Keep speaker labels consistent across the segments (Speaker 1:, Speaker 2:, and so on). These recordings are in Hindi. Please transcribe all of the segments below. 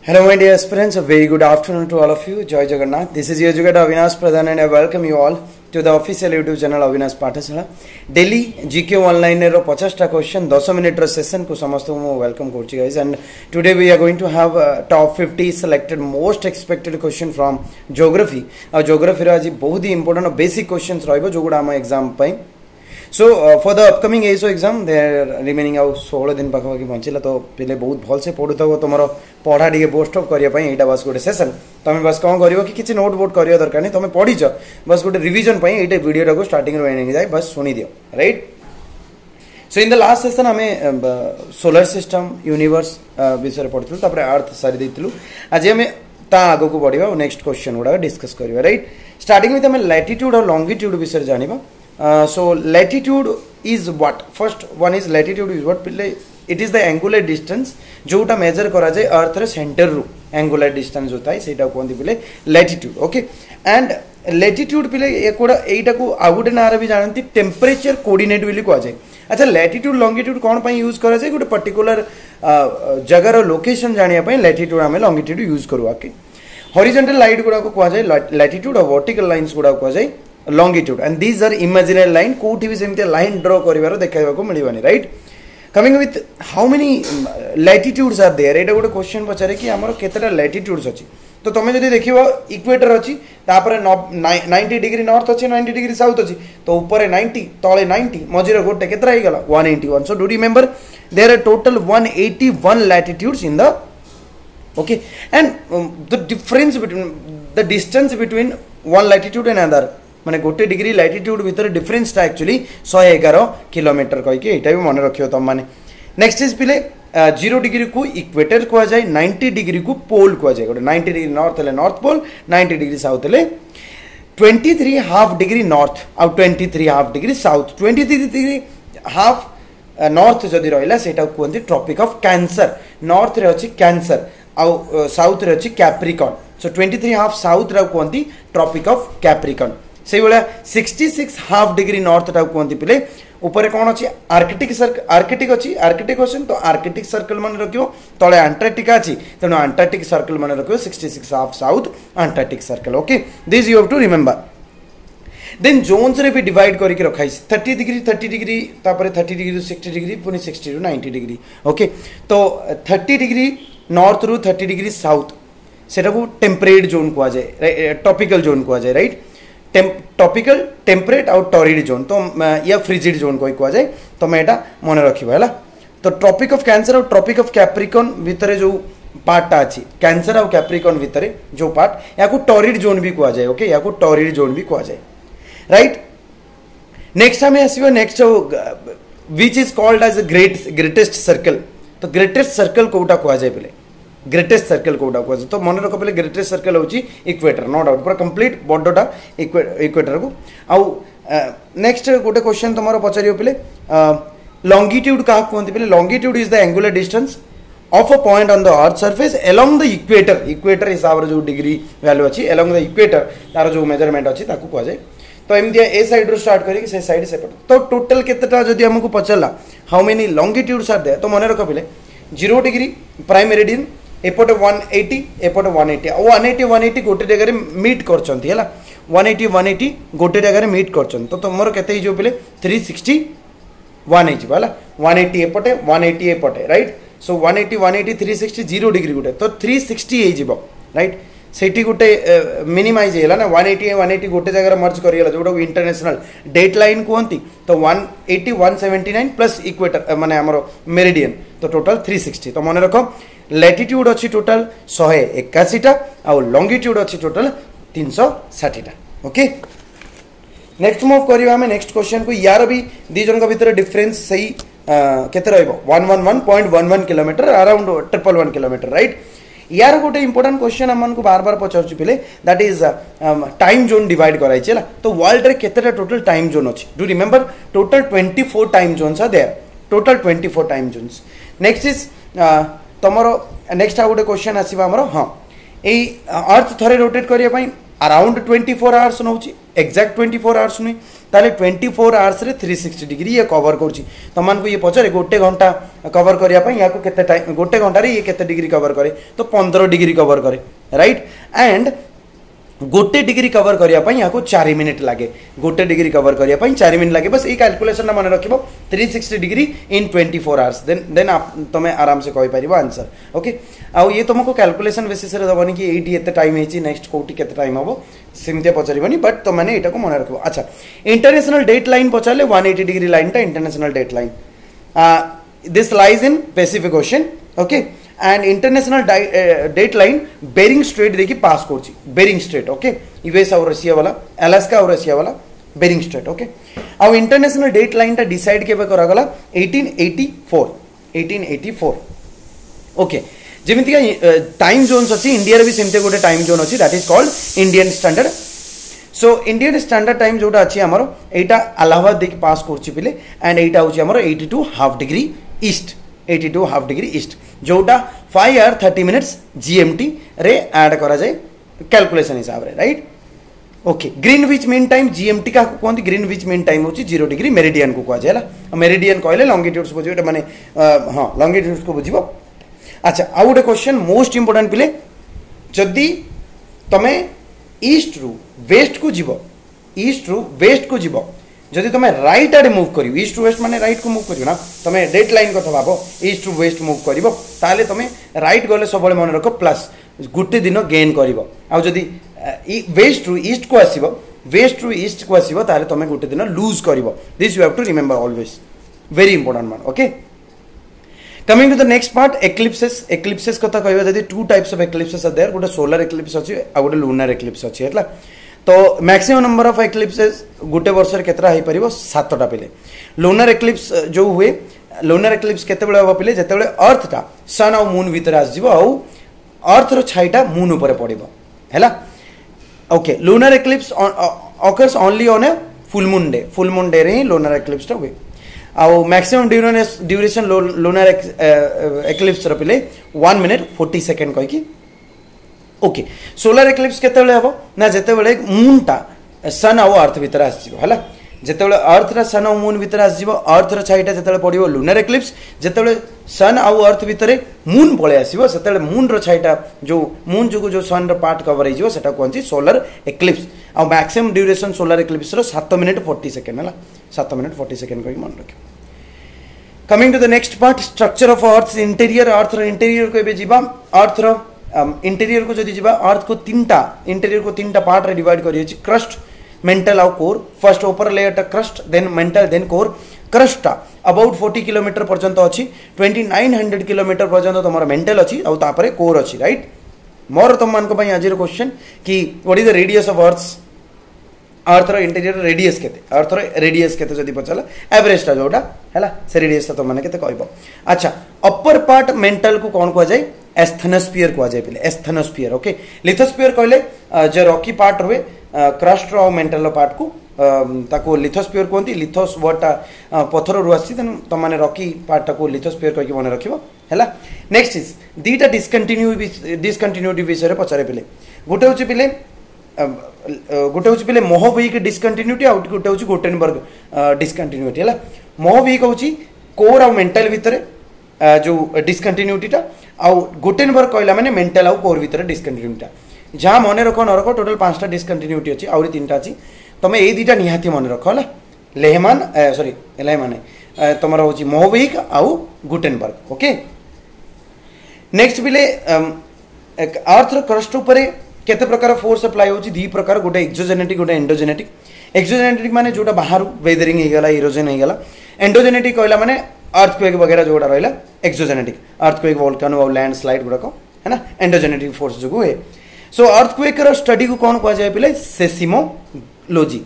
Speaker 1: Hello my dear aspirants, a very good afternoon to all of you. Jai Jagannath. This is your educator Avinash Pradhan and I welcome you all to the official YouTube channel Avinash Pathashala. Daily GK online ero 50 ta question 10 minute session ku samastu mo welcome korchi guys, and today we are going to have top 50 selected most expected question from geography. Geography ra aji bahut hi important basic questions rahibo jo guda ama exam pai. So for the upcoming ASO exam there remaining out 16 दिन पाखा की पहुंचला तो पहले बहुत भल से पढुता हो तमरो पढा डी पोस्ट ऑफ करिया पई एटा बस गोटे सेशन तमे बस कोन करियो कि किछि नोट बोर्ड करियो दरकार नै तमे पढिछ बस गोटे रिवीजन पई एटा वीडियो को स्टार्टिंग रो एंडिंग जाय बस सुनी दियो right. So in the last session हमें सोलर सिस्टम यूनिवर्स विषय पढथुल तापर अर्थ सारी देथिलु. आज हमें ता आगो को पढिबा नेक्स्ट क्वेश्चन गुडा डिस्कस करियो राइट. स्टार्टिंग विथ हमें लैटिट्यूड और लॉन्गिट्यूड विषय जानिबा. So latitude is what? First one is latitude is what? It is the angular distance जोटा मेजर करा जाए अर्थ रे सेंटर रू angular distance होता है सेटा कोन दिले latitude. ओके एंड latitude पिले एकोडा एटा को आउट ना रे भी जानती टेंपरेचर कोऑर्डिनेट बिली को आ जाए. अच्छा latitude longitude कोन पई यूज करा जाए गोटे पर्टिकुलर जगह रो लोकेशन जानिया पई latitude हमें longitude यूज करवा के. हॉरिजॉन्टल लाइन गुडा को को जाए latitude और वर्टिकल लाइंस गुडा को जाए longitude, and these are imaginary line कोठी भी सेमते लाइन ड्रा करिवारो देखाइबा को मिलिबानी right. Coming with how many latitudes are there एटा गोटे क्वेश्चन पचारे कि हमर केतेटा latitudes अछि तो तमे जदी देखिबो इक्वेटर अछि तापर 90 डिग्री नॉर्थ अछि 90 डिग्री साउथ अछि तो ऊपर 90 तळे 90 मझिरे गोटे केतरा हे गला 181. So do remember there are total 181 latitudes in the okay, and the difference between the distance between one latitude and another माने गोटे डिग्री लैटिट्यूड भीतर डिफरेंस टा एक्चुअली 111 किलोमीटर कहि के एटा भी मन रखियो तम माने. नेक्स्ट इज पिले 0 डिग्री को इक्वेटर को जाय 90 डिग्री को पोल को जाय. गोटे 90 डिग्री नॉर्थ ले नॉर्थ पोल 90 डिग्री साउथ ले 23 हाफ डिग्री नॉर्थ और 23 half degree south. 23 degree half north जदी रहला सेटा कोंती ट्रॉपिक ऑफ कैंसर. नॉर्थ रे अछि कैंसर और साउथ रे अछि कैप्रिकॉर्न. सो 23 हाफ साउथ रा कोंती ट्रॉपिक ऑफ कैप्रिकॉर्न. से वाला 66 हाफ डिग्री नॉर्थ टा कोंती पिले ऊपर कोन अछि आर्कटिक सर्कल आर्कटिक अछि आर्कटिक ओशन तो आर्कटिक सर्कल मन रखियो तळे अंटार्कटिका अछि तनो अंटार्कटिक सर्कल मन रखियो 66 half south Antarctic circle. Okay this you have to remember. Then zones रे भी डिवाइड करि के रखाई 30 डिग्री तापर 30 डिग्री 60 डिग्री पुनी 60 टू 90 डिग्री. ओके तो 30 डिग्री नॉर्थ रु 30 डिग्री साउथ सेटा को टेम्परेट जोन को आ जाए टॉपिकल जोन को आ जाए राइट. टॉपिकल टेम्परेट और टॉरिड जोन तो या फ्रिजिड जोन को कह जाए तो मैं एटा मन रखिबा हैला. तो ट्रॉपिक ऑफ कैंसर और ट्रॉपिक ऑफ कैप्रिकॉर्न भितरे जो पार्टटा अछि कैंसर और कैप्रिकॉर्न भितरे जो पार्ट या को टॉरिड जोन भी कह जाए. ओके या को टॉरिड जोन भी कह जाए राइट. नेक्स्ट हमें आसीबो next which is called as greatest circle. तो ग्रेटेस्ट सर्कल कोटा कह जाए पले ग्रेटेस्ट सर्कल कोटा को तो मन रख पहले ग्रेटेस्ट सर्कल होची इक्वेटर नो डाउट पूरा कंप्लीट बॉर्डरटा इक्वेटर को. आउ नेक्स्ट गोटे क्वेश्चन तमरो पचारियो पहले लॉन्गिट्यूड का कोनती पहले longitude is the angular distance of a point on the earth surface along the equator. Equator हिसाब रे जो डिग्री वैल्यू अछि अलोंग द इक्वेटर तार जो मेजरमेंट अछि ताकू कह जाय. तो एमदिया ए साइड रो स्टार्ट करी से साइड से तो टोटल केतेटा जदी हमकु पचला how many longitudes are there तो मन रख पहले 0 डिग्री प्राइम मेरिडियन एपटे 180 एपटे 180 और 180 गोटे जगह मीट करछंती हैला 180 गोटे जगह मीट करछन तो तुमरो केते ही जो पले 360 180 हैला 180 एपटे 180 एपटे राइट. सो 180 360 0 डिग्री गोटे तो 360 हे जिवो राइट. सेठी गोटे मिनिमाइज हैला ना 180 गोटे जगह मर्ज करियला जोडो इंटरनेशनल डेट लाइन कोंती तो 180 179 प्लस इक्वेटर माने हमरो मेरिडियन तो टोटल 360. तो मन रखो लैटिट्यूड अच्छी टोटल 181 टा और लॉन्गिट्यूड अच्छी टोटल 360 टा. ओके नेक्स्ट मूव करियो हमें नेक्स्ट क्वेश्चन को. यार भी दी जन का भीतर डिफरेंस सही केते रहइबो 111.11 किलोमीटर अराउंड 111 किलोमीटर राइट. यार गोटे इंपोर्टेंट क्वेश्चन हमन को बार बार पचारछु पले that is time zone divide कराइ छला. तो वर्ल्ड रे केतेटा टोटल टाइम जोन अछि do remember total 24 time zones are there total 24 time zones. Next is तमरो नेक्स्ट आ गोटे क्वेश्चन आसीबा हमरो हां ए अर्थ थरे रोटेट करिया पई अराउंड 24 आवर्स नउची एक्जाक्ट 24 आवर्स नुहे ताले 24 आवर्स रे 360 डिग्री ये कवर कर तुम को ये पचारे गोटे घंटा कवर करने या केते टाइम गोटे घंटा ये केते डिग्री कवर करे तो 15 डिग्री कवर करे राइट एंड गोटे डिग्री कवर करने या 4 मिनिट लगे गोटे डिग्री कवर करने 4 मिनिट लगे बस ये कैलकुलेशन मन रख 360 डिग्री इन 24 आवर्स देन तुम्हें आराम से कहि पारिबो आंसर ओके आउ ये तुमको कैलकुलेशन बेसिस रे दबनी कि एटी एते टाइम हेची नेक्स्ट कोटी केते टाइम हबो सिमते पचारिबनी बट तुम मैंने एटा को मन रखबो अच्छा इंटरनेशनल डेट लाइन पचारले 180 डिग्री लाइन टा international date line this lies in Pacific ocean okay and international date line Bering strait देखिए पास कर बेरिंग स्ट्रेट ओके यूएस और रशिया वाला अलास्का और रशिया वाला बेरिंग स्ट्रेट ओके आउ इंटरनेशनल डेट लाइन टा डिसाइड केबे करागला 1884 ओके जेमिति टाइम जोन्स अछि इंडिया रे भी सेमते गोटे टाइम जोन अछि that is called Indian standard so Indian standard time जोटा अछि हमरो एटा इलाहाबाद देखि पास करछि पिले एंड एटा होछि हमरो 82 half degree east 82 half degree east जोटा 5 आवर 30 मिनिट्स जीएमटी रे ऐड करा जाए कैलकुलेशन हिसाब रे right okay Greenwich mean time GMT का कहते ग्रीनविच मीन टाइम होची 0 डिग्री मेरिडियन को कह जाए मेरिडियन कहले लॉन्गिट्यूड्स बुझिबो माने हां लॉन्गिट्यूड्स को बुझिबो अच्छा आ गोटे क्वेश्चन मोस्ट इंपोर्टेंट पिले जदी तमे ईस्ट रु वेस्ट को जीवो ईस्ट रु वेस्ट को जीवो जदि तुम राइट आड़े मुव कर ईस्ट टू वेस्ट माने राइट को मुव कर ना तुम डेट लाइन कथा भाव ईस्ट टू वेस्ट मुव कर ताले तुम राइट गले सब मन रख प्लस गोटे दिन गेन कर आदि वेस्ट रु ईस्ट को आसो वेस्ट रु ईस्ट को आसो ताले तुम गोटे दिन लूज कर this you have to remember always very important मान okay coming to the next part eclipses कथा कहबा जदि two types of eclipses are there गोटे सोलर एक्लिप्स अछि आ गोटे लूनर एक्लिप्स अछि हैला तो मैक्सिमम नंबर ऑफ एक्लिप्सेस गोटे वर्ष केतरा हो पार 7टा पिले लूनर एक्लिप्स जो हुए लूनर एक्लिप्स केते बेले हो पिले जते बेले अर्थ टा सन और मून भीतर आस जीवो आ अर्थ रो छाईटा मून ऊपर पड़िबो हैला okay lunar eclipse occurs only on a full moon day रे ही लूनर एक्लिप्स टा हुए आ मैक्सिमम ड्यूरेशन लूनर एक्लिप्स रो पिले 1 मिनट 40 सेकंड कहि कि ओके सोलर एक्लिप्स केते बेले हबो ना जेते बेले मून टा सन और अर्थ भीतर आस जीवो हला जेते बेले अर्थ रा सन और मून भीतर आस जीवो अर्थ रा छाईटा जेते बेले पडिबो लूनर एक्लिप्स जेते बेले सन और अर्थ भीतर मून पळे आसीबो सेते बेले मून रो छाईटा जो मून जो सन रो पार्ट कवर हे जीवो सेटा कोनची सोलर एक्लिप्स आ मैक्सिमम ड्यूरेशन सोलर एक्लिप्स रो 7 मिनिट 40 सेकंड हला 7 मिनिट 40 सेकंड को मन रखियो coming to the next part structure of earth interior earth रो इंटीरियर को एबे जीवा अर्थ रो इंटीरियर को जदि जीवा अर्थ को इंटीरियर को तीनटा पार्ट रे डिवाइड करियो छी क्रस्ट मेंटल और कोर फर्स्ट ऊपर लेयर टा crust then mantle then core crust टा अबाउट 40 किलोमीटर पर्यंत अछि 2900 किलोमीटर पर्यंत तमर मेंटल अछि और तापरे कोर अछि राइट मोर तुम मान को पई आज रो क्वेश्चन कि what is the radius of earth रो इंटीरियर रेडियस केते अर्थ रो रेडियस केते जदि पचला एवरेज टा जोटा हैला से रेडियस तो माने केते कहबो अच्छा अपर पार्ट मेंटल को कोन को जाय एस्थेनोस्फीयर को जाय पले एस्थेनोस्फीयर ओके लिथोस्फीयर कहले जे रॉकी पार्ट हुए क्रस्ट रो मेंटल पार्ट को ताको लिथोस्फीयर कोंती लिथोस वर्डटा पत्थर रु आसी तन त माने रॉकी पार्ट को लिथोस्फीयर कहि मन रखिबो हैला नेक्स्ट इज दीटा डिसकंटिन्यूटी विषय रे पचारे पले गोटे होची पले मोहवीक डिसकंटिन्यूटी आउट गोटे होची गुटेनबर्ग डिसकंटिन्यूटी हैला मोहवीक होची कोर और मेंटल भितरे जो डिसकंटिन्यूटी टा आ गुटेनबर्ग कहला माने मेंटल और कोर भितरे डिसकंटिन्यूटी टा जहाँ मन रख न रख टोटल 5टा डिसकंटिन्यूटी अछि आउरी 3टा अछि तमे ए दीटा निहाती मन रख हला लेहमान सॉरी लेहमान तमरा होची मोहवीक आउ गुटेनबर्ग ओके नेक्स्ट बिले अर्थ रो क्रस्ट ऊपर केते प्रकार फोर्स अप्लाई होची दी प्रकार गोटे एक्सोजेनेटिक गोटे एंडोजेनेटिक एक्सोजेनेटिक माने जोटा बाहर वेदरिंग हे गला इरोजन हे गला एंडोजेनेटिक कहला माने अर्थक्वेक वगैरह जोड़ा रहला एक्सोजेनेटिक अर्थक्वेक वोल्केनो और लैंडस्लाइड गुडा को है ना एंडोजेनेटिक फोर्स जो हुए सो अर्थक्वेक रो स्टडी को कौन कह जाय पिले सेसिमोलॉजी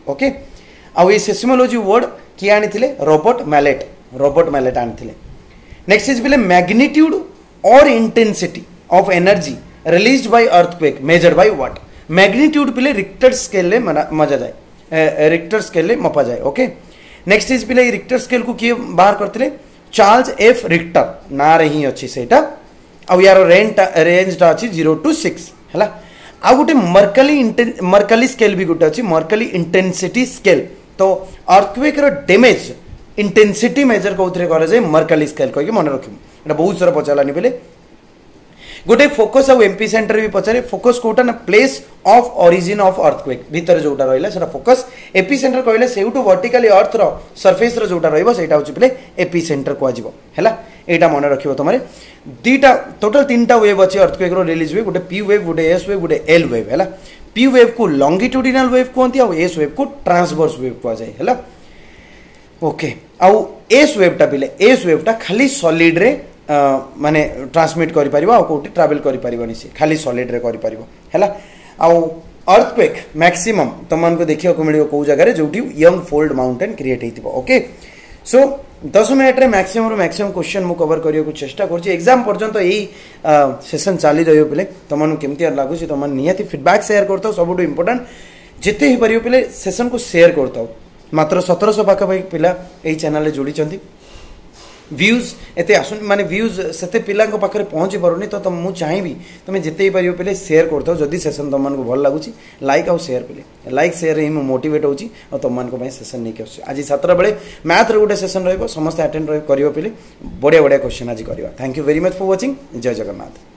Speaker 1: ओके आ ये सेसिमोलॉजी वर्ड कि आनिथिले रॉबर्ट मैलेट आनिथिले नेक्स्ट इज पिले मैग्नीट्यूड और intensity of energy released by earthquake measured by what magnitude पिले रिक्टर स्केल ले मजा जाए रिक्टर स्केल ले मपा जाए ओके नेक्स्ट इज पिले रिक्टर स्केल को किए बाहर करथिले चार्ल्स एफ रिक्टर ना रही अछि सेटा आ यार रेंज टा अछि 0 to 6 हला आ गोटे मर्कली स्केल भी गोटे अच्छी मर्कली इंटेंसिटी स्केल तो अर्थक्वेक रो डैमेज इंटेंसिटी मेजर कौन करा जाए मर्कली स्केल कह मन रखिए बहुत सारा पचारानी बेले गोटे फोकस आउ एमपी सेंटर भी पचारे फोकस कोटा ना place of origin of earthquake भीतर जोटा रहिला सेटा फोकस एपी सेंटर कहले सेउटू वर्टिकली अर्थ रो सरफेस रो जोटा रहइबो सेटा होची पले एपी सेंटर को आजिबो हैला एटा मन रखिबो तमारे दीटा टोटल तीनटा वेव अछि अर्थक्वेक रो रिलीज वेव गोटे पी वेव गोटे एस वेव गोटे एल वेव हैला पी वेव को लॉन्गिट्यूडिनल वेव कहंती आ एस वेव को ट्रांसवर्स वेव को जाय हैला ओके आउ एस वेवटा पिले एस वेवटा खाली सॉलिड रे माने ट्रांसमिट करि परिबो आ कोठी ट्रैवल करि परिबोनी से खाली सॉलिड रे करि परिबो हैला आउ अर्थक्वेक मैक्सिमम तमन को देखियो को मिलियो को जगह रे जोठी यंग फोल्ड माउंटेन क्रिएट हेतिबो ओके सो 10 मिनिट रे मैक्सिमम क्वेश्चन मु कवर करियो को चेष्टा करछि एग्जाम पर्यंत एई सेशन चाली रहियो पिले तमन केमति लागु छी तमन नियति फीडबैक शेयर करतो सबटु इंपोर्टेंट जेते ही परियो पिले सेशन को शेयर करतो मात्र 1700 पाखा भाई पिला एई चैनल रे जोडी चंती व्यूज एते आसुन माने व्यूज सेते पिला को पाखरे पहुंची परुनी तो मु चाहिबी तुम जिते ही परियो पिले शेयर करतो जदी सेशन तमन को भल लागुची लाइक आउ शेयर पिले लाइक शेयर ही मु मोटिवेट होची और तमन को पई सेशन नै के आज 7 बेले मैथ रे गोटे सेशन रहइबो समस्त अटेंड करियो पिले बढ़िया क्वेश्चन आज करियो thank you very much for watching जय जगन्नाथ।